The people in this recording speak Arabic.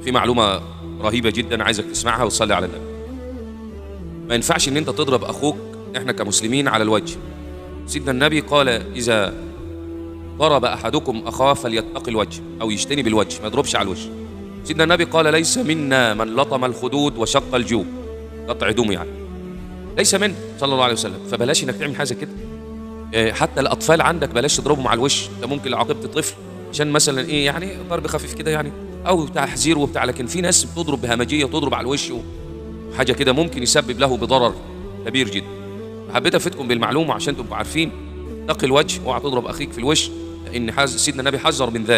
في معلومة رهيبة جدا عايزك تسمعها وتصلي على النبي. ما ينفعش ان انت تضرب اخوك، احنا كمسلمين، على الوجه. سيدنا النبي قال اذا ضرب احدكم اخاه فليتق الوجه او يجتنب الوجه، ما يضربش على الوجه. سيدنا النبي قال ليس منا من لطم الخدود وشق الجيوب، قطع هدومه يعني، ليس منا صلى الله عليه وسلم. فبلاش انك تعمل حاجه كده. حتى الاطفال عندك بلاش تضربهم على الوش، ده ممكن لو عاقبت الطفل عشان مثلا ايه يعني ضرب خفيف كده يعني او تحذير وبتاع. لكن في ناس بتضرب بهمجيه وتضرب على الوش وحاجه كده ممكن يسبب له بضرر كبير جدا. حبيت افيدكم بالمعلومه عشان تبقوا عارفين، اتق الوجه، اوعى تضرب اخيك في الوش، لان سيدنا النبي حذر من ذلك.